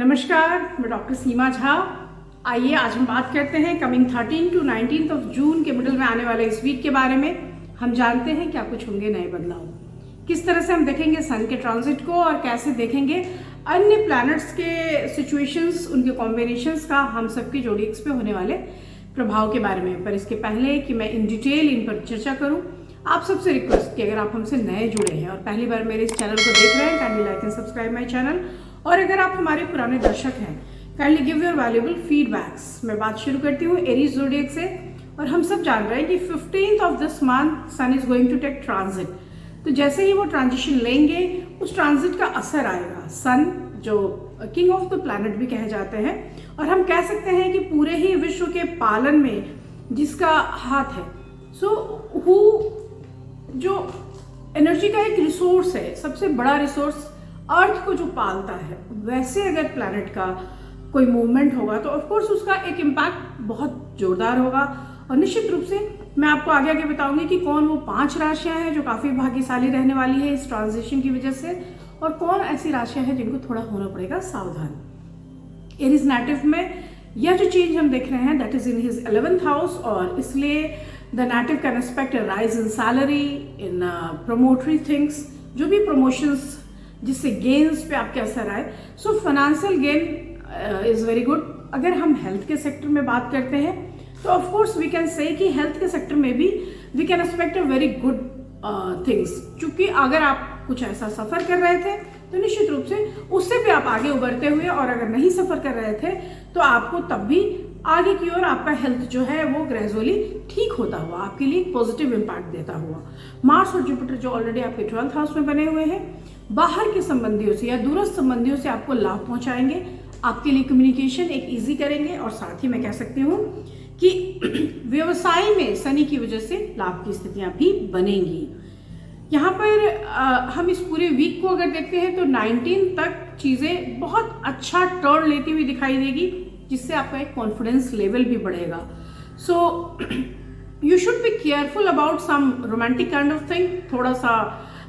नमस्कार, मैं डॉक्टर सीमा झा। आइए आज हम बात करते हैं कमिंग 13 टू 19 ऑफ जून के मिडल में आने वाले इस वीक के बारे में। हम जानते हैं क्या कुछ होंगे नए बदलाव, किस तरह से हम देखेंगे सन के ट्रांजिट को और कैसे देखेंगे अन्य प्लैनेट्स के सिचुएशंस, उनके कॉम्बिनेशंस का हम सबके जोडिएक्स पे होने वाले प्रभाव के बारे में। पर इसके पहले कि मैं इन डिटेल इन पर चर्चा करूं, आप सबसे रिक्वेस्ट कि अगर आप हमसे नए जुड़े हैं और पहली बार मेरे इस चैनल को देख रहे हैं, kindly like and subscribe my channel. और अगर आप हमारे पुराने दर्शक हैं, kindly give your valuable feedbacks. मैं बात शुरू करती हूँ एरीज ज़ोडिएक से। और हम सब जान रहे हैं कि 15th of this month sun is going to take transit. तो जैसे ही वो ट्रांजिशन लेंगे, उस ट्रांजिट का असर आएगा। सन जो किंग ऑफ द प्लैनेट भी कहे जाते हैं, और हम कह सकते हैं कि पूरे ही विश्व के पालन में जिसका हाथ है। जो एनर्जी का एक रिसोर्स है, सबसे बड़ा रिसोर्स अर्थ को जो पालता है, वैसे अगर प्लैनेट का कोई मूवमेंट होगा तो ऑफकोर्स उसका एक इम्पैक्ट बहुत जोरदार होगा। और निश्चित रूप से मैं आपको आगे आगे बताऊंगी कि कौन वो 5 राशियां हैं जो काफ़ी भाग्यशाली रहने वाली है इस ट्रांजिशन की वजह से, और कौन ऐसी राशियां हैं जिनको थोड़ा होना पड़ेगा सावधान। एरीज नेटिव में यह जो चेंज हम देख रहे हैं that is in his 11th house, और इसलिए the native can expect a rise in salary, in promotory things, जो भी प्रमोशंस जिससे गेन्स पे आपके असर आए। So financial gain is very good. अगर हम हेल्थ के सेक्टर में बात करते हैं तो of course we can say कि हेल्थ के सेक्टर में भी we can expect a very good things. क्योंकि अगर आप कुछ ऐसा सफ़र कर रहे थे तो निश्चित रूप से उससे भी आप आगे उभरते हुए, और अगर नहीं सफ़र कर रहे थे तो आपको तब भी आगे की ओर आपका हेल्थ जो है वो ग्रेजुअली ठीक होता हुआ आपके लिए पॉजिटिव इम्पैक्ट देता हुआ। मार्स और जुपिटर जो ऑलरेडी आपके 12th हाउस में बने हुए हैं, बाहर के संबंधियों से या दूरस्थ संबंधियों से आपको लाभ पहुंचाएंगे, आपके लिए कम्युनिकेशन एक इजी करेंगे। और साथ ही मैं कह सकती हूँ कि व्यवसाय में शनि की वजह से लाभ की स्थितियां भी बनेंगी। यहाँ पर हम इस पूरे वीक को अगर देखते हैं तो 19 तक चीज़ें बहुत अच्छा टर्न लेती हुई दिखाई देगी, जिससे आपका एक कॉन्फिडेंस लेवल भी बढ़ेगा। So you should be careful about some romantic kind of thing. थोड़ा सा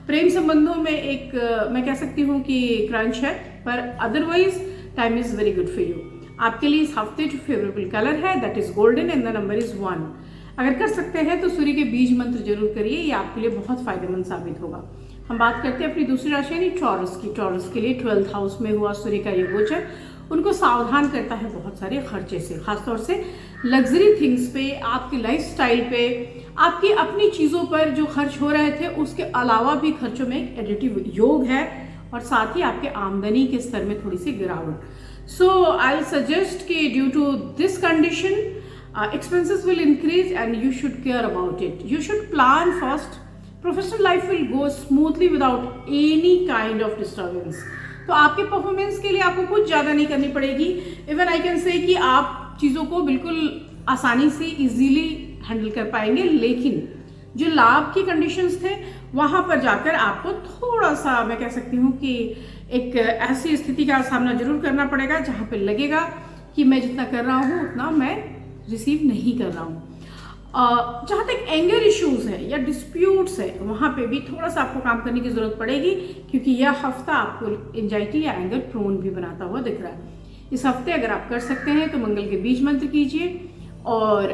प्रेम संबंधों में एक मैं कह सकती हूँ कि क्रंच है, पर otherwise time is very good for you. आपके लिए इस हफ्ते जो फेवरेबल कलर है that is golden and the number is 1। अगर कर सकते हैं तो सूर्य के बीज मंत्र जरूर करिए, ये आपके लिए बहुत फायदेमंद साबित होगा। हम बात करते हैं अपनी दूसरी राशि यानी टॉरस की। टॉरस के लिए 12th हाउस में हुआ सूर्य का ये गोचर उनको सावधान करता है बहुत सारे खर्चे से, खासतौर से लग्जरी थिंग्स पे, आपकी लाइफस्टाइल पे, आपकी अपनी चीज़ों पर जो खर्च हो रहे थे उसके अलावा भी खर्चों में एक एडिटिव योग है, और साथ ही आपके आमदनी के स्तर में थोड़ी सी गिरावट। सो आई विल सजेस्ट कि due to this condition expenses will increase and you should care about it. You should plan first. Professional life will go smoothly without any kind of disturbance. तो आपके performance के लिए आपको कुछ ज़्यादा नहीं करनी पड़ेगी। इवन आई कैन से कि आप चीज़ों को बिल्कुल आसानी से इजीली हैंडल कर पाएंगे, लेकिन जो लाभ की कंडीशंस थे वहाँ पर जाकर आपको थोड़ा सा मैं कह सकती हूँ कि एक ऐसी स्थिति का सामना जरूर करना पड़ेगा जहाँ पे लगेगा कि मैं जितना कर रहा हूँ उतना मैं रिसीव नहीं कर रहा हूँ। जहाँ तक एंगर इश्यूज है या डिस्प्यूट्स है, वहाँ पे भी थोड़ा सा आपको काम करने की ज़रूरत पड़ेगी, क्योंकि यह हफ्ता आपको एंजाइटी या एंगर प्रोन भी बनाता हुआ दिख रहा है। इस हफ्ते अगर आप कर सकते हैं तो मंगल के बीज मंत्र कीजिए, और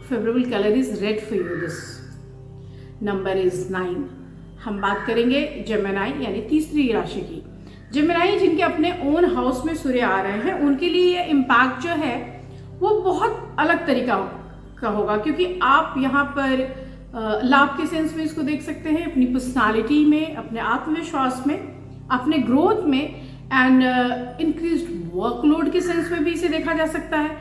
favourable colour is red for you, this number is 9। हम बात करेंगे जेमिनी यानी तीसरी राशि की। जेमिनी जिनके अपने ओन हाउस में सूर्य आ रहे हैं, उनके लिए ये इम्पैक्ट जो है वो बहुत अलग तरीका का होगा, क्योंकि आप यहाँ पर लाभ के सेंस में इसको देख सकते हैं, अपनी पर्सनालिटी में, अपने आत्मविश्वास में, अपने ग्रोथ में, एंड इंक्रीज्ड वर्कलोड के सेंस में भी इसे देखा जा सकता है।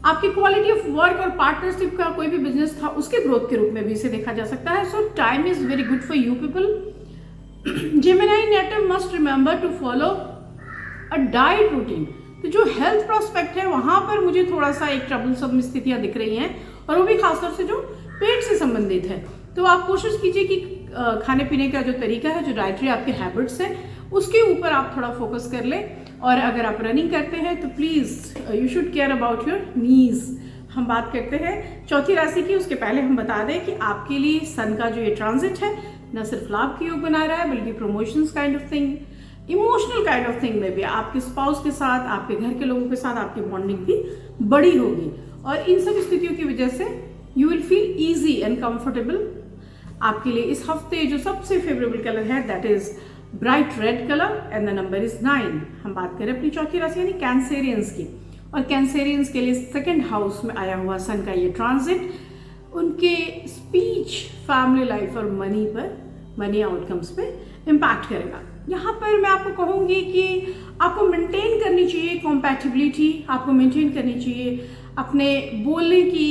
आपकी क्वालिटी ऑफ वर्क और पार्टनरशिप का कोई भी बिजनेस था उसके ग्रोथ के रूप में भी इसे देखा जा सकता है। So time is very good for you people. Gemini native must remember to follow a diet routine. तो जो हेल्थ प्रोस्पेक्ट है वहाँ पर मुझे थोड़ा सा एक ट्रबलसम स्थितियाँ दिख रही हैं, और वो भी खासतौर से जो पेट से संबंधित है। तो आप कोशिश कीजिए कि खाने पीने का जो तरीका है, जो डाइटरी आपके हैबिट्स हैं, उसके ऊपर आप थोड़ा फोकस कर लें। और अगर आप रनिंग करते हैं तो please you should care about your knees. हम बात करते हैं चौथी राशि की। उसके पहले हम बता दें कि आपके लिए सन का जो ये ट्रांजिट है न सिर्फ लाभ की योग बना रहा है, बल्कि promotions kind of thing, emotional kind of thing में भी आपके स्पाउस के साथ, आपके घर के लोगों के साथ आपकी बॉन्डिंग भी बड़ी होगी, और इन सब स्थितियों की वजह से you will feel easy and comfortable. आपके लिए इस हफ्ते जो सबसे फेवरेबल कलर है that is bright red colour and the number is 9। हम बात करें अपनी चौथी राशि यानी कैंसेरियंस की, और कैंसेरियंस के लिए सेकंड हाउस में आया हुआ सन का ये ट्रांजिट उनके स्पीच, फैमिली लाइफ और मनी आउटकम्स पे इम्पैक्ट करेगा। यहाँ पर मैं आपको कहूँगी कि आपको मेंटेन करनी चाहिए कॉम्पैटिबिलिटी, आपको मेंटेन करनी चाहिए अपने बोलने की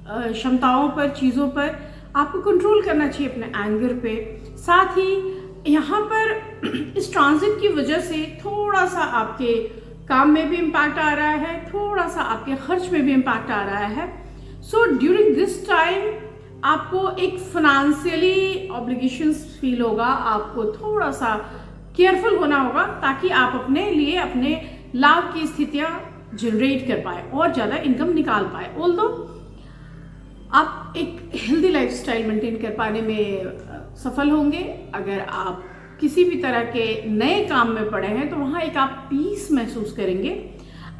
क्षमताओं पर, चीज़ों पर आपको कंट्रोल करना चाहिए अपने एंगर पे। साथ ही यहाँ पर इस ट्रांजिट की वजह से थोड़ा सा आपके काम में भी इम्पैक्ट आ रहा है, थोड़ा सा आपके खर्च में भी इम्पैक्ट आ रहा है। सो ड्यूरिंग दिस टाइम आपको एक फाइनेंशियली ऑब्लिगेशंस फील होगा, आपको थोड़ा सा केयरफुल होना होगा ताकि आप अपने लिए अपने लाभ की स्थितियां जनरेट कर पाए और ज़्यादा इनकम निकाल पाए। ऑल्दो आप एक हेल्दी लाइफस्टाइल मेंटेन कर पाने में सफल होंगे। अगर आप किसी भी तरह के नए काम में पड़े हैं तो वहाँ एक आप पीस महसूस करेंगे।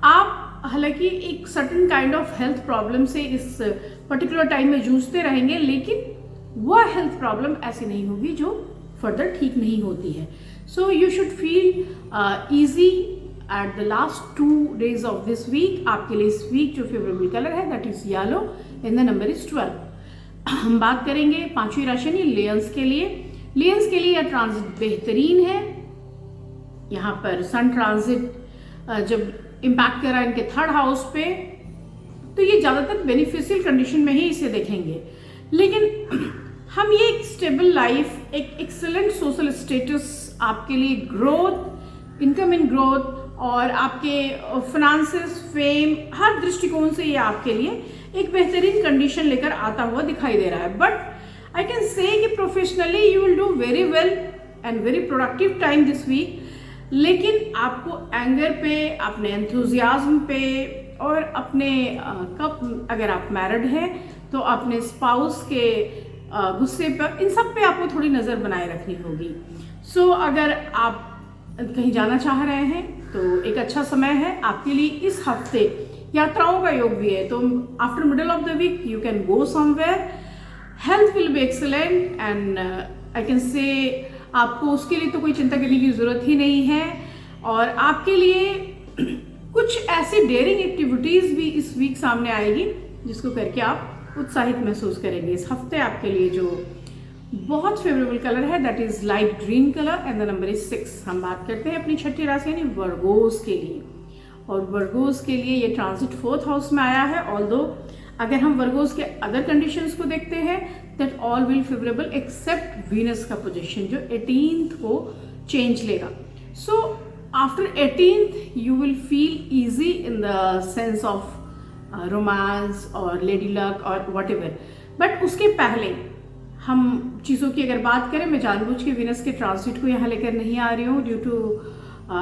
आप हालांकि एक certain kind of health problem से इस पर्टिकुलर टाइम में जूझते रहेंगे, लेकिन वह हेल्थ प्रॉब्लम ऐसी नहीं होगी जो फर्दर ठीक नहीं होती है। So you should feel easy at the last 2 days of this week. आपके लिए इस वीक जो फेवरेबल कलर है that is yellow and the number is 12। हम बात करेंगे पांचवी राशि लियंस के लिए। लियंस के लिए यह ट्रांजिट बेहतरीन है। यहाँ पर सन ट्रांजिट जब इम्पैक्ट कर रहा है इनके 3rd हाउस पे, तो ये ज़्यादातर बेनिफिशियल कंडीशन में ही इसे देखेंगे। लेकिन हम ये एक स्टेबल लाइफ, एक एक्सेलेंट सोशल स्टेटस, आपके लिए ग्रोथ, इनकम इन ग्रोथ और आपके फाइनेंसेस, फेम, हर दृष्टिकोण से ये आपके लिए एक बेहतरीन कंडीशन लेकर आता हुआ दिखाई दे रहा है। बट आई कैन से कि professionally you will do very well and very productive time this week. लेकिन आपको एंगर पे, अपने एंथुजियाज्म पे और अपने अगर आप मैरिड हैं तो अपने स्पाउस के गुस्से पर, इन सब पे आपको थोड़ी नज़र बनाए रखनी होगी। सो अगर आप कहीं जाना चाह रहे हैं तो एक अच्छा समय है आपके लिए। इस हफ्ते यात्राओं का योग भी है, तो after middle of the week you can go somewhere. Health will be excellent and I can say आपको उसके लिए तो कोई चिंता करने की ज़रूरत ही नहीं है। और आपके लिए कुछ ऐसी डेयरिंग एक्टिविटीज़ भी इस वीक सामने आएगी जिसको करके आप उत्साहित महसूस करेंगे। इस हफ्ते आपके लिए जो बहुत फेवरेबल कलर है that is light green colour and the number is 6। हम बात करते हैं अपनी छठी राशि यानी वर्गोस के लिए, और वर्गोस के लिए ये ट्रांजिट 4th हाउस में आया है। ऑल्दो अगर हम वर्गोस के अदर कंडीशंस को देखते हैं that all will favourable except Venus का पोजीशन जो 18th को चेंज लेगा। So after 18th you will feel easy in the sense of romance और लेडी लक और वट एवर। बट उसके पहले हम चीज़ों की अगर बात करें, मैं जानबूझ के वीनस के ट्रांजिट को यहाँ लेकर नहीं आ रही हूँ due to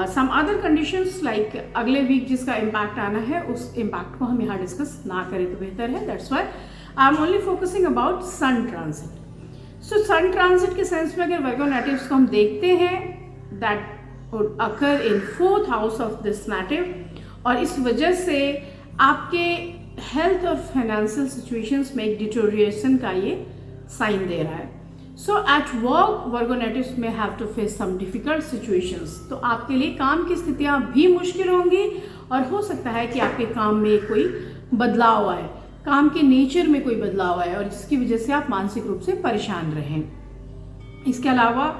some other conditions like अगले वीक जिसका इम्पैक्ट आना है उस इम्पैक्ट को हम यहाँ डिस्कस ना करें तो बेहतर है। That's why I am only focusing about sun transit. So sun transit के सेंस में अगर वर्गो नेटिव्स को हम देखते हैं that would occur in 4th house of this native, और इस वजह से आपके हेल्थ और फाइनेंशियल सिचुएशंस में एक डिटोरिएशन का ये साइन दे रहा है। So at work Virgo natives may have to face some difficult situations. तो आपके लिए काम की स्थितियां भी मुश्किल होंगी और हो सकता है कि आपके काम में कोई बदलाव आए, काम के नेचर में कोई बदलाव आए और जिसकी वजह से आप मानसिक रूप से परेशान रहें। इसके अलावा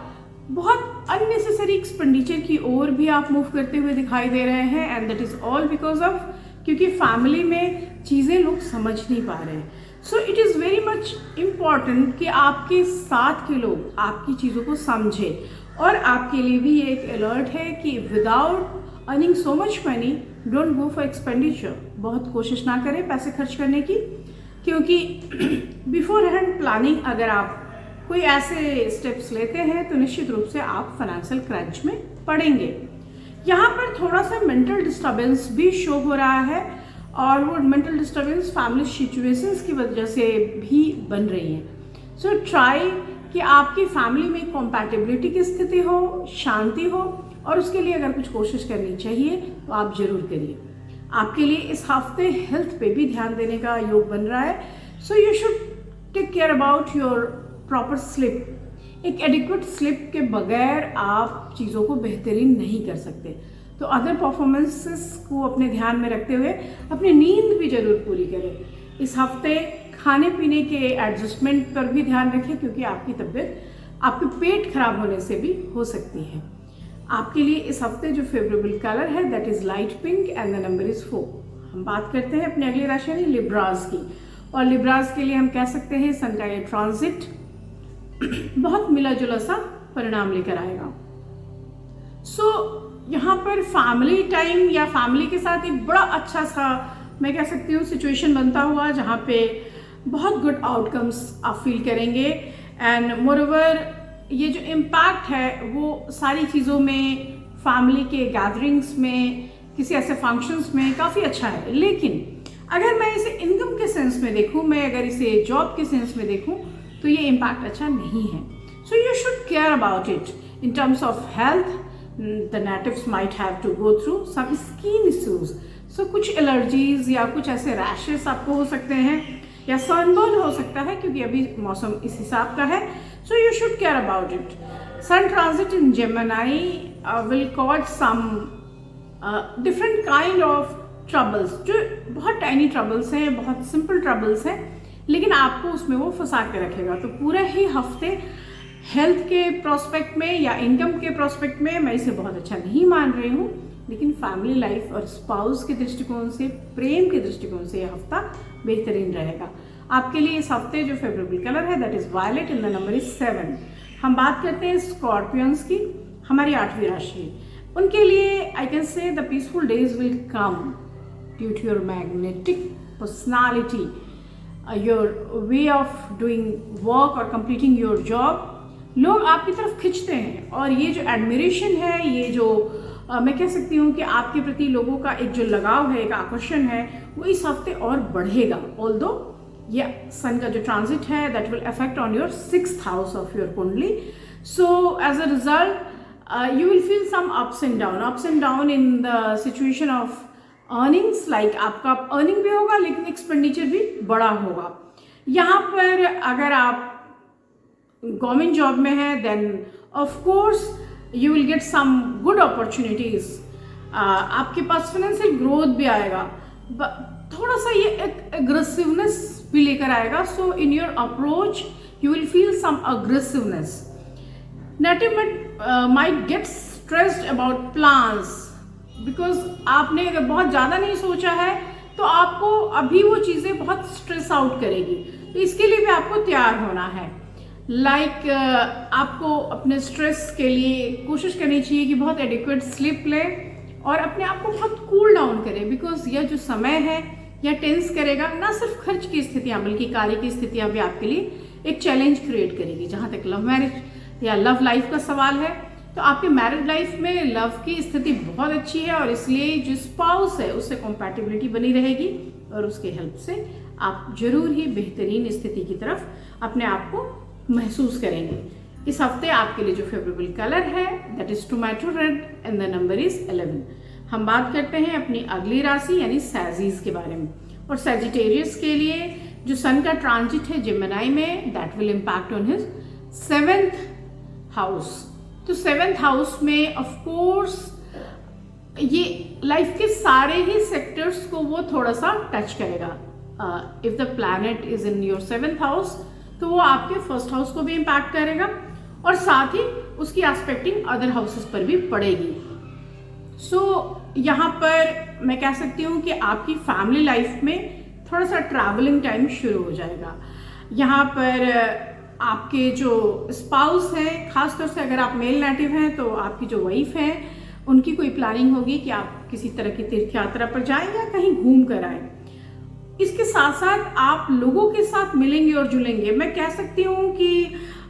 बहुत अननेसेसरी एक्सपेंडिचर की ओर भी आप मूव करते हुए दिखाई दे रहे हैं and that is all because of क्योंकि फैमिली में चीज़ें लोग समझ नहीं पा रहे हैं। So it is very much important कि आपके साथ के लोग आपकी चीज़ों को समझें। और आपके लिए भी ये एक अलर्ट है कि without earning so much money don't go for expenditure. बहुत कोशिश ना करें पैसे खर्च करने की, क्योंकि बिफोर हैंड प्लानिंग अगर आप कोई ऐसे स्टेप्स लेते हैं तो निश्चित रूप से आप फाइनेंशियल क्रंच में पड़ेंगे। यहाँ पर थोड़ा सा मेंटल डिस्टर्बेंस भी शो हो रहा है और वो मेंटल डिस्टर्बेंस फैमिली सिचुएशंस की वजह से भी बन रही है। सो ट्राई कि आपकी फैमिली में कंपैटिबिलिटी की स्थिति हो, शांति हो और उसके लिए अगर कुछ कोशिश करनी चाहिए तो आप जरूर करिए। आपके लिए इस हफ्ते हेल्थ पे भी ध्यान देने का योग बन रहा है। So you should take care about your proper sleep. एक एडिक्वेट स्लिप के बगैर आप चीज़ों को बेहतरीन नहीं कर सकते। तो अदर परफॉर्मेंसेस को अपने ध्यान में रखते हुए अपनी नींद भी जरूर पूरी करें। इस हफ्ते खाने पीने के एडजस्टमेंट पर भी ध्यान रखें, क्योंकि आपकी तबीयत आपके पेट खराब होने से भी हो सकती है। आपके लिए इस हफ्ते जो फेवरेबल कलर है that is light pink and the number is 4। हम बात करते हैं अपनी अगली राशि यानी लिब्राज की, और लिब्राज के लिए हम कह सकते हैं सन का ये ट्रांजिट बहुत मिला जुला सा परिणाम लेकर आएगा। सो यहाँ पर फैमिली टाइम या फैमिली के साथ एक बड़ा अच्छा सा मैं कह सकती हूँ सिचुएशन बनता हुआ, जहाँ पे बहुत गुड आउटकम्स आप फील करेंगे। एंड मोरओवर ये जो इम्पैक्ट है वो सारी चीज़ों में, फैमिली के गैदरिंग्स में, किसी ऐसे फंक्शंस में काफ़ी अच्छा है। लेकिन अगर मैं इसे इनकम के सेंस में देखूँ, मैं अगर इसे जॉब के सेंस में देखूँ, तो ये इम्पैक्ट अच्छा नहीं है। So you should care about it in terms of health. The natives might have to go through some skin issues. So कुछ एलर्जीज या कुछ ऐसे रैशेस आपको हो सकते हैं, या सनबर्न हो सकता है, क्योंकि अभी मौसम इस हिसाब का है। So you should care about it. Sun transit in Gemini will cause some different kind of troubles, जो बहुत टाइनी ट्रबल्स हैं, बहुत सिंपल ट्रबल्स हैं, लेकिन आपको उसमें वो फंसा के रखेगा। तो पूरे ही हफ्ते हेल्थ के प्रोस्पेक्ट में या इनकम के प्रोस्पेक्ट में मैं इसे बहुत अच्छा नहीं मान रही हूँ, लेकिन फैमिली लाइफ और स्पाउस के दृष्टिकोण से, प्रेम के दृष्टिकोण से यह हफ्ता बेहतरीन रहेगा। आपके लिए इस हफ्ते जो फेवरेबल कलर है that is violet and the number is 7। हम बात करते हैं स्कॉर्पियंस की, हमारी 8वीं राशि। उनके लिए I can say the peaceful days will come due to your magnetic personality, your way of doing work और कंप्लीटिंग योर जॉब। लोग आपकी तरफ खिंचते हैं, और ये जो एडमिरेशन है, ये जो मैं कह सकती हूँ कि आपके प्रति लोगों का एक जो लगाव है, एक आकर्षण है, वो इस हफ्ते और बढ़ेगा। ऑल्दो ये सन का जो ट्रांजिट है that will affect on your 6th house of your kundli. So as a result you will feel some ups and down in the situation of earnings. Like आपका अर्निंग भी होगा, लेकिन एक्सपेंडिचर भी बड़ा होगा। यहाँ पर अगर आप गवर्नमेंट जॉब में है then of course you will get some good opportunities. आपके पास फाइनेंशियल ग्रोथ भी आएगा, थोड़ा सा ये एक एग्रेसिवनेस भी लेकर आएगा। So in your approach you will feel some aggressiveness. Native might get stressed about plans, because आपने अगर बहुत ज़्यादा नहीं सोचा है तो आपको अभी वो चीज़ें बहुत स्ट्रेस आउट करेगी। तो इसके लिए भी आपको तैयार होना है। लाइक आपको अपने स्ट्रेस के लिए कोशिश करनी चाहिए कि बहुत एडिक्वेट स्लीप ले और अपने आप को बहुत कूल डाउन करें, बिकॉज यह जो समय है यह टेंस करेगा। ना सिर्फ खर्च की स्थितियाँ बल्कि कार्य की स्थितियाँ भी आपके लिए एक चैलेंज क्रिएट करेगी। जहाँ तक लव मैरिज या लव लाइफ का सवाल है, तो आपके मैरिड लाइफ में लव की स्थिति बहुत अच्छी है, और इसलिए जो स्पाउस है उससे कॉम्पैटिबिलिटी बनी रहेगी, और उसके हेल्प से आप जरूर ही बेहतरीन स्थिति की तरफ अपने आप को महसूस करेंगे। इस हफ्ते आपके लिए जो फेवरेबल कलर है that is tomato red and the number is 11। हम बात करते हैं अपनी अगली राशि यानी सैजीज के बारे में, और सैजिटेरियस के लिए जो सन का ट्रांजिट है जेमिनी में that will impact on his 7th house. तो 7th हाउस में ऑफ कोर्स ये लाइफ के सारे ही सेक्टर्स को वो थोड़ा सा टच करेगा। If the planet is in your 7th house तो वो आपके 1st हाउस को भी इम्पैक्ट करेगा, और साथ ही उसकी एस्पेक्टिंग अदर हाउसेस पर भी पड़ेगी। सो यहाँ पर मैं कह सकती हूँ कि आपकी फैमिली लाइफ में थोड़ा सा ट्रैवलिंग टाइम शुरू हो जाएगा। यहाँ पर आपके जो स्पाउस हैं, खासतौर से अगर आप मेल नेटिव हैं तो आपकी जो वाइफ है उनकी कोई प्लानिंग होगी कि आप किसी तरह की तीर्थ यात्रा पर जाएं या कहीं घूम कर आए। इसके साथ साथ आप लोगों के साथ मिलेंगे और जुलेंगे। मैं कह सकती हूँ कि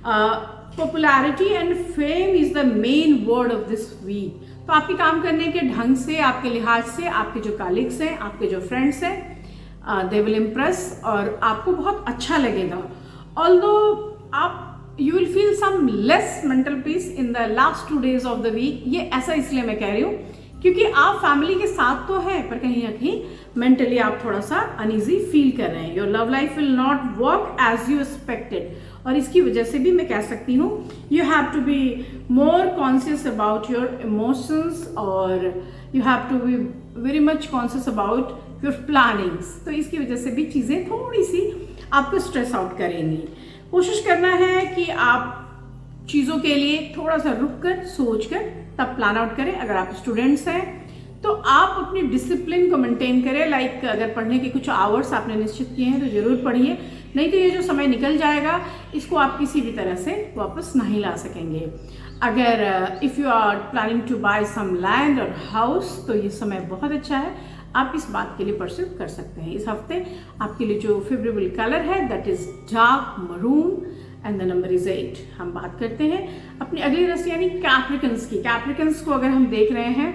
popularity and fame is the main word of this week. तो आपके काम करने के ढंग से, आपके लिहाज से, आपके जो कलीग्स हैं, आपके जो फ्रेंड्स हैं, दे विल इम्प्रेस और आपको बहुत अच्छा लगेगा। ऑल्दो आप you will feel some less mental peace in the last 2 days of the week. ये ऐसा इसलिए मैं कह रही हूँ क्योंकि आप फैमिली के साथ तो हैं पर कहीं ना कहीं मेंटली आप थोड़ा सा अनईजी फील कर रहे हैं। Your love life will not work as you expected, और इसकी वजह से भी मैं कह सकती हूँ you have to be more conscious about your emotions, और you have to be very much conscious about your plannings. तो इसकी वजह से भी चीज़ें थोड़ी सी आपको स्ट्रेस आउट करेंगी। कोशिश करना है कि आप चीज़ों के लिए थोड़ा सा रुक कर सोच कर तब प्लान आउट करें। अगर आप स्टूडेंट्स हैं तो आप अपनी डिसिप्लिन को मेंटेन करें। लाइक अगर पढ़ने के कुछ आवर्स आपने निश्चित किए हैं तो ज़रूर पढ़िए, नहीं तो ये जो समय निकल जाएगा इसको आप किसी भी तरह से वापस नहीं ला सकेंगे। अगर if you are planning to buy some land और हाउस तो ये समय बहुत अच्छा है, आप इस बात के लिए परस्यू कर सकते हैं। इस हफ्ते आपके लिए जो फेवरेबल कलर है that is dark maroon and the number is 8। हम बात करते हैं अपनी अगली राशि यानी कैप्रिकन्स की। कैप्रिकन्स को अगर हम देख रहे हैं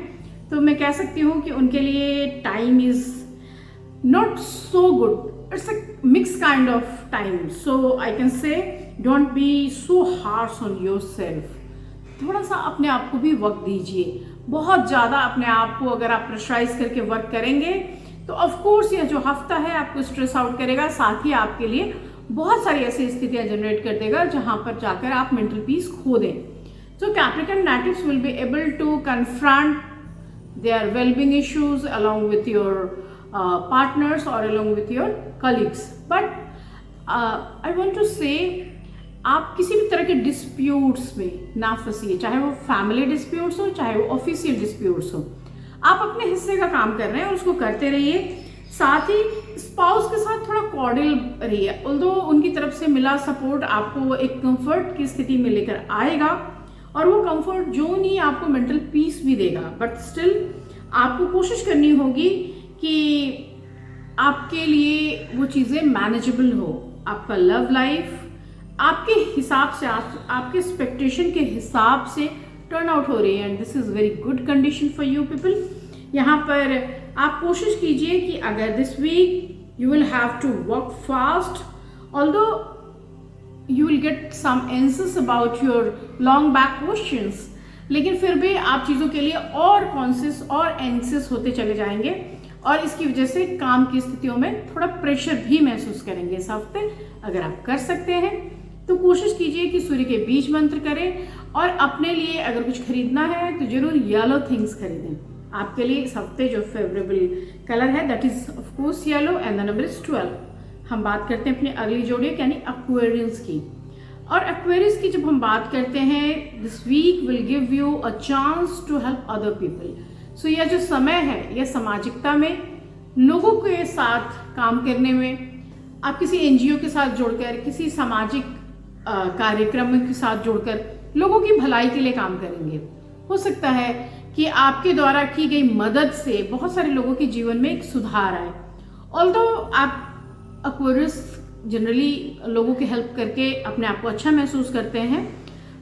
तो मैं कह सकती हूँ कि उनके लिए time is not so good, it's a mix kind of time. So I can से don't be so harsh on your self. थोड़ा सा अपने आप को भी वक्त दीजिए। बहुत ज़्यादा अपने आप को अगर आप प्रेशराइज करके वर्क करेंगे तो ऑफ कोर्स यह जो हफ्ता है आपको स्ट्रेस आउट करेगा, साथ ही आपके लिए बहुत सारी ऐसी स्थितियां जनरेट कर देगा जहां पर जाकर आप मेंटल पीस खो दें। So Capricorn natives will be able to confront their well-being issues along with your partners or along with your colleagues. But I want to say आप किसी भी तरह के डिस्प्यूट्स में ना फंसिए, चाहे वो फैमिली डिस्प्यूट्स हो चाहे वो ऑफिशियल डिस्प्यूट्स हो। आप अपने हिस्से का काम कर रहे हैं और उसको करते रहिए। साथ ही स्पाउस के साथ थोड़ा कॉर्डियल रहिए। ऑल्दो उनकी तरफ से मिला सपोर्ट आपको एक कंफर्ट की स्थिति में लेकर आएगा और वो कंफर्ट जोन ही आपको मेंटल पीस भी देगा, बट स्टिल आपको कोशिश करनी होगी कि आपके लिए वो चीज़ें मैनेजेबल हो। आपका लव लाइफ आपके हिसाब से आपके एक्सपेक्टेशन के हिसाब से टर्न आउट हो रही है and this is very good condition for you people. यहाँ पर आप कोशिश कीजिए कि अगर this week you will have to work fast, although you will get some answers about your long back questions, लेकिन फिर भी आप चीज़ों के लिए और कॉन्शियस और एंग्जियस होते चले जाएंगे और इसकी वजह से काम की स्थितियों में थोड़ा प्रेशर भी महसूस करेंगे इस हफ्ते। अगर आप कर सकते हैं तो कोशिश कीजिए कि सूर्य के बीज मंत्र करें और अपने लिए अगर कुछ खरीदना है तो जरूर येलो थिंग्स खरीदें। आपके लिए इस हफ्ते जो फेवरेबल कलर है that is of course yellow and the number is 12। हम बात करते हैं अपनी अगली जोड़ी यानी एक्वेरियस की। और एक्वेरियस की जब हम बात करते हैं this week will give you a chance to help other people. So यह जो समय है यह सामाजिकता में लोगों के साथ काम करने में, आप किसी एनजीओ के साथ जुड़कर किसी सामाजिक कार्यक्रम के साथ जुड़कर लोगों की भलाई के लिए काम करेंगे। हो सकता है कि आपके द्वारा की गई मदद से बहुत सारे लोगों के जीवन में एक सुधार आए। ऑल्दो आप एक्वेरियस जनरली लोगों की हेल्प करके अपने आप को अच्छा महसूस करते हैं,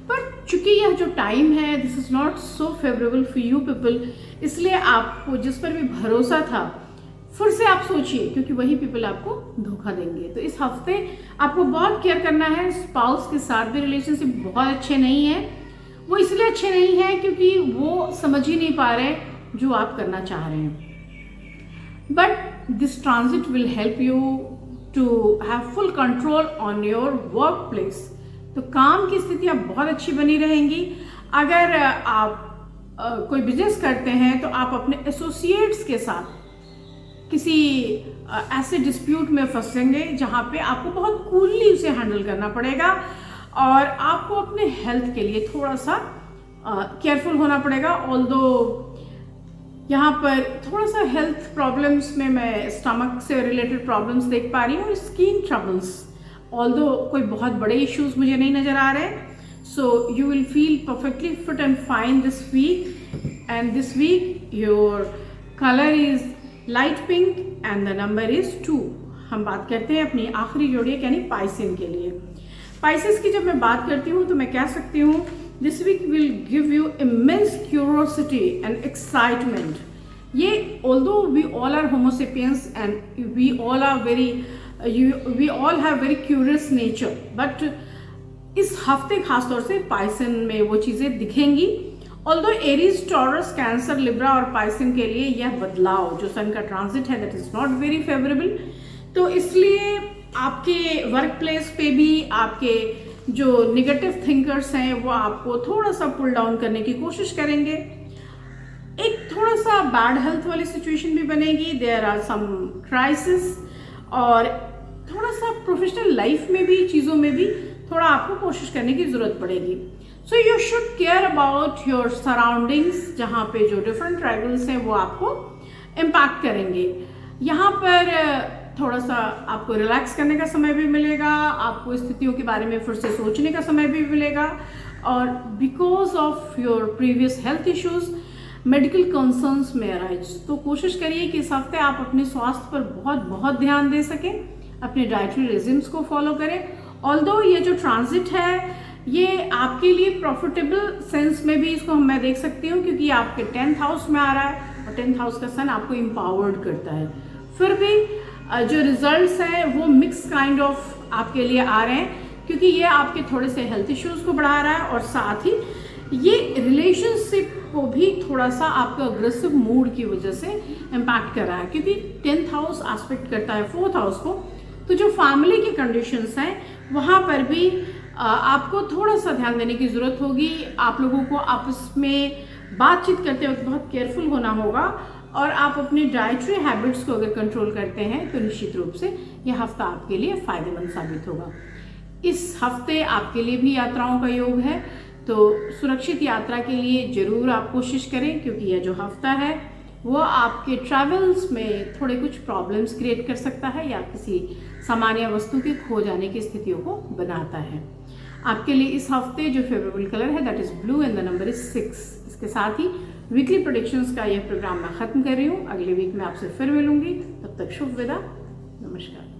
पर चूंकि यह जो टाइम है this is not so favourable for you people, इसलिए आपको जिस पर भी भरोसा था फिर से आप सोचिए, क्योंकि वही पीपल आपको धोखा देंगे। तो इस हफ्ते आपको बहुत केयर करना है। स्पाउस के साथ भी रिलेशनशिप बहुत अच्छे नहीं है। वो इसलिए अच्छे नहीं है क्योंकि वो समझ ही नहीं पा रहे जो आप करना चाह रहे हैं। But this transit will help you to have full control on your work place. तो काम की स्थितियाँ बहुत अच्छी बनी रहेंगी। अगर आप कोई बिजनेस करते हैं तो आप अपने एसोसिएट्स के साथ किसी ऐसे डिस्प्यूट में फंसेंगे जहाँ पे आपको बहुत कूलली उसे हैंडल करना पड़ेगा और आपको अपने हेल्थ के लिए थोड़ा सा केयरफुल होना पड़ेगा। ऑल्दो यहाँ पर थोड़ा सा हेल्थ प्रॉब्लम्स में मैं स्टमक से रिलेटेड प्रॉब्लम्स देख पा रही हूँ, स्किन ट्रबल्स। ऑल्दो कोई बहुत बड़े इश्यूज मुझे नहीं नज़र आ रहे। So you will feel perfectly fit and fine this week and this week your colour is light pink and the number is 2। हम बात करते हैं अपनी आखिरी जोड़ी यानी पाइसिन के लिए। पाइसिस की जब मैं बात करती हूँ तो मैं कह सकती हूँ this week will give you immense curiosity and excitement. ये although we all are homo sapiens and we all are we all have very curious nature, but इस हफ्ते खासतौर से पाइसन में वो चीजें दिखेंगी। Although Aries, Taurus, Cancer, Libra और पाइसन के लिए यह बदलाव जो सन का ट्रांजिट है that is not very favourable. तो इसलिए आपके वर्क प्लेस पे भी आपके जो निगेटिव थिंकर्स हैं वो आपको थोड़ा सा पुल डाउन करने की कोशिश करेंगे। एक थोड़ा सा बैड हेल्थ वाली सिचुएशन भी बनेगी, देयर आर सम क्राइसिस, और थोड़ा सा प्रोफेशनल लाइफ में भी, चीज़ों में भी थोड़ा आपको कोशिश करने की ज़रूरत पड़ेगी। सो you should care about your surroundings, जहाँ पे जो डिफरेंट ट्राइबल्स हैं वो आपको इम्पैक्ट करेंगे। यहाँ पर थोड़ा सा आपको रिलैक्स करने का समय भी मिलेगा, आपको स्थितियों के बारे में फिर से सोचने का समय भी मिलेगा, और because of your previous health issues medical concerns में अराइज। तो कोशिश करिए कि इस हफ्ते आप अपने स्वास्थ्य पर बहुत बहुत ध्यान दे सकें, अपने डाइटरी रेजिम्स को फॉलो करें। ऑल्दो ये जो ट्रांजिट है ये आपके लिए प्रॉफिटेबल सेंस में भी इसको मैं देख सकती हूँ, क्योंकि ये आपके 10th हाउस में आ रहा है और 10th हाउस का सन आपको एम्पावर्ड करता है। फिर भी जो रिजल्ट्स हैं वो मिक्स काइंड ऑफ आपके लिए आ रहे हैं, क्योंकि ये आपके थोड़े से हेल्थ इश्यूज को बढ़ा रहा है और साथ ही ये रिलेशनशिप को भी थोड़ा सा आपका अग्रेसिव मूड की वजह से इम्पैक्ट कर रहा है, क्योंकि 10th हाउस एस्पेक्ट करता है 4th हाउस को। तो जो फैमिली की कंडीशंस हैं वहाँ पर भी आपको थोड़ा सा ध्यान देने की ज़रूरत होगी। आप लोगों को आपस में बातचीत करते वक्त बहुत केयरफुल होना होगा, और आप अपनी डाइटरी हैबिट्स को अगर कंट्रोल करते हैं तो निश्चित रूप से यह हफ्ता आपके लिए फ़ायदेमंद साबित होगा। इस हफ्ते आपके लिए भी यात्राओं का योग है, तो सुरक्षित यात्रा के लिए ज़रूर आप कोशिश करें, क्योंकि यह जो हफ्ता है वो आपके ट्रैवल्स में थोड़े कुछ प्रॉब्लम्स क्रिएट कर सकता है या किसी सामान्य वस्तु के खो जाने की स्थितियों को बनाता है। आपके लिए इस हफ्ते जो फेवरेबल कलर है that is blue and the number is 6। इसके साथ ही वीकली प्रेडिक्शंस का यह प्रोग्राम मैं ख़त्म कर रही हूँ। अगले वीक में आपसे फिर मिलूंगी, तब तक शुभ विदा, नमस्कार।